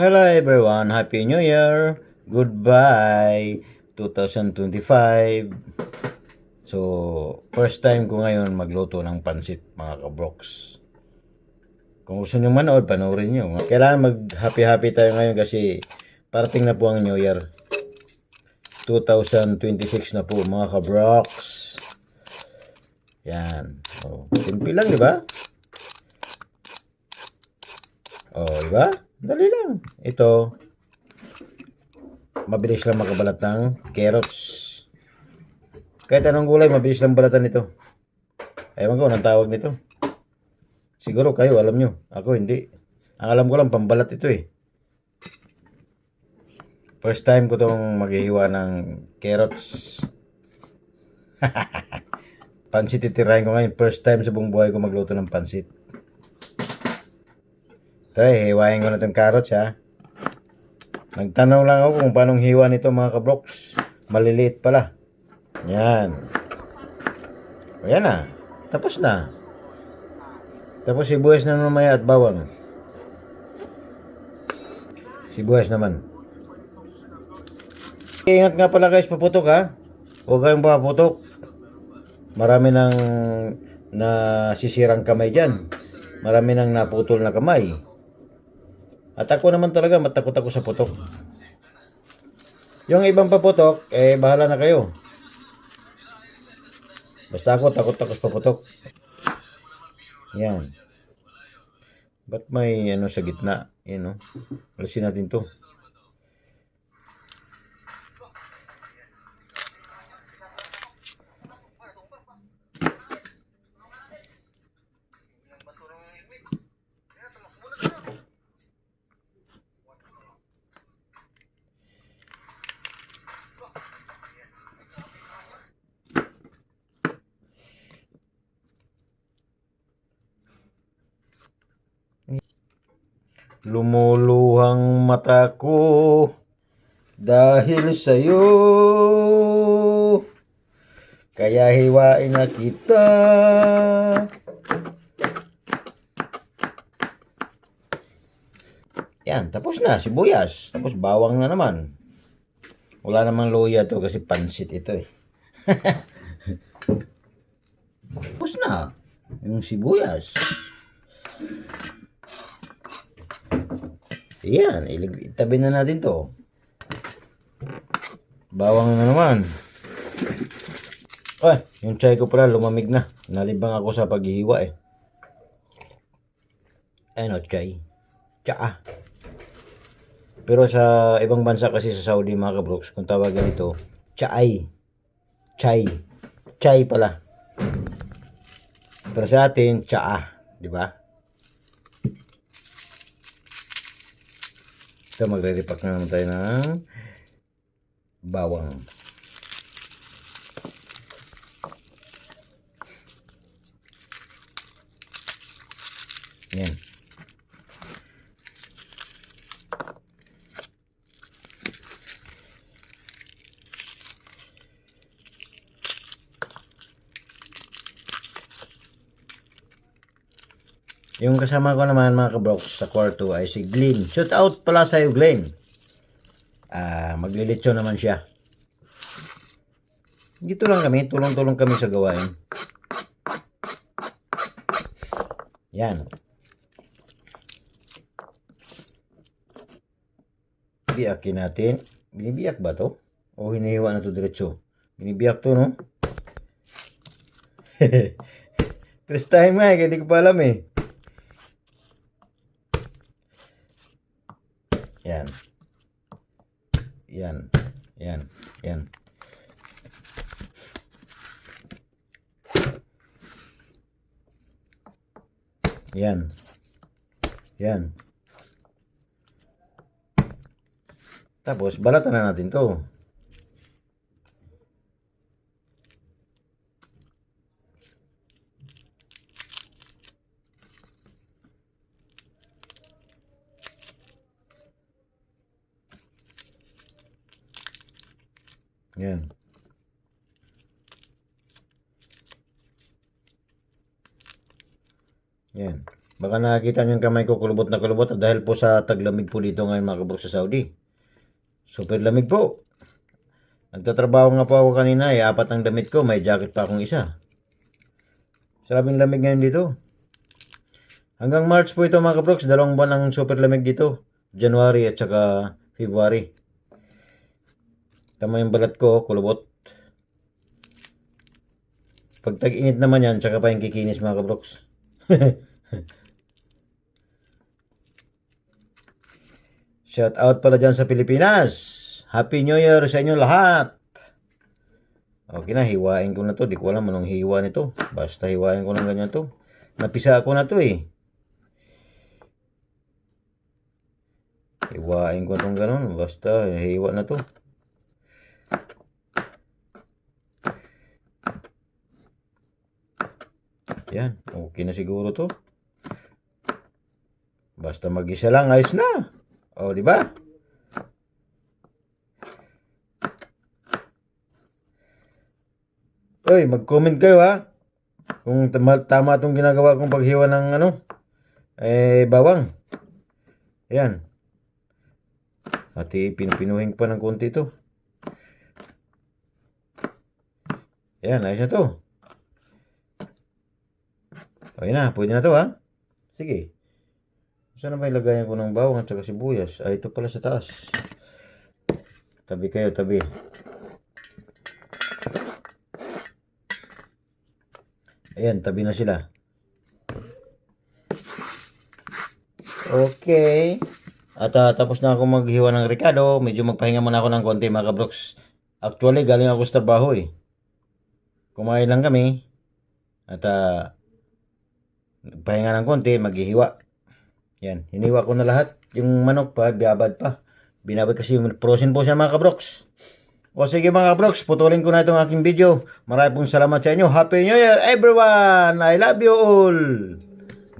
Hello everyone, Happy New Year! Goodbye 2025. So, first time ko ngayon magluto ng pansit mga kabroks. Kung gusto nyo manood, panoorin nyo. Kailangan mag-happy-happy tayo ngayon kasi parating na po ang New Year. 2026 na po mga kabroks. Yan. Simple lang, di ba? Di ba? Dali lang. Ito, mabilis lang makabalat ng carrots. Kahit anong gulay, mabilis lang balatan nito. Ewan ko, anong tawag nito. Siguro kayo, alam nyo. Ako, hindi. Ang alam ko lang, pambalat ito eh. First time ko itong maghihiwa ng carrots. Pansit itirahin ko ngayon. First time sa buong buhay ko magluto ng pansit. Ito hiwain ko na itong carrots ha. Nagtanong lang ako kung paano hiwa nito mga kabroks. Maliliit pala. Yan. Ayan na. Tapos na. Tapos sibuyas na mamaya at bawang. Sibuyas naman. Ingat nga pala guys, paputok ha. Huwag kayong paputok. Marami nang nasisirang kamay dyan. Marami nang naputol na kamay. At ako naman talaga matakot ako sa putok. Yung ibang paputok, bahala na kayo. Basta ako takot sa paputok. Yan. Ba't may ano sa gitna? Yan o. Alisin natin to. Lumuluhang mata ko dahil sa'yo, kaya hiwain na kita. Yan, tapos na, sibuyas. Tapos bawang na naman. Wala namang luya to kasi pansit ito eh. Tapos na, yung sibuyas. Yan, itabi na natin to. Bawang na naman. Ay, yung chay ko pala lumamig na. Nalibang ako sa paghihiwa eh. Ano, chay? Tsaa. Pero sa ibang bansa kasi sa Saudi mga kabroks, kung tawagan ito, chaay. Chay. Chay pala. Pero sa atin, tsaa. Di ba? So, magre-repack na naman tayo ng bawang. Yan. Yung kasama ko naman mga kabroks sa kwarto ay si Glenn. Shout out pala sa'yo Glenn. Maglilitsyo naman siya. Dito lang kami, tulong-tulong kami sa gawain. Yan. Biyakin natin. Binibiyak ba to? O hinihiwa na to diretso? Binibiyak to no? First time nga eh, hindi ko pa alam eh. Yan. Yan. Yan. Yan. Yan. Yan. Tapos, balatan na natin to. Yan. Yan. Baka nakikita nyo yung kamay ko kulubot na kulubot dahil po sa taglamig po dito ngayon mga kabroks sa Saudi. Super lamig po. Nagtatrabaho nga po ako kanina, 4 ang damit ko, may jacket pa akong isa. Sarabing lamig ngayon dito. Hanggang March po ito mga kabroks, 2 buwan ang super lamig dito. January at saka February. Tama yung balat ko, kulubot. Pag tag-init naman yan, tsaka pa yung kikinis mga kabroks. Shout out pala dyan sa Pilipinas. Happy New Year sa inyo lahat. Okay na, hiwain ko na to. Di ko alam anong hiwa nito. Basta hiwain ko ng ganyan to. Napisa ako na to eh. Hiwain ko itong ganun. Basta hiwa na to. Yan. Okay na siguro to. Basta mag-isa lang, ayos na. O, di ba? Oy, mag-comment kayo ha. Kung tama itong ginagawa kong paghiwa ng bawang. Ayan. At pinuhin pa ng konti ito. Ayan, ayos na to. Okay na, pwede na to ha. Sige. Saan na ba ilagayan ko ng bawang at saka sibuyas? Ay, ito pala sa taas. Tabi kayo, tabi. Ayan, tabi na sila. Okay. At tapos na ako maghiwa ng ricado. Medyo magpahinga muna ako ng konti mga kabroks. Actually, galing ako sa trabaho eh. Kumain lang kami. At pahinga ng konti, maghihiwa. Yan, hiniwa ko na lahat. Yung manok pa, biabad pa. Binabad kasi frozen po siya mga kabroks. O sige mga kabroks, putulin ko na itong aking video. Maraming pong salamat sa inyo. Happy New Year everyone! I love you all!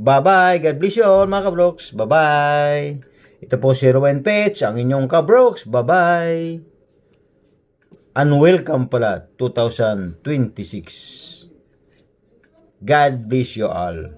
Bye-bye! God bless you all mga kabroks. Bye-bye! Ito po si Rowan Pets, ang inyong kabroks. Bye-bye! And welcome pala 2026. God bless you all.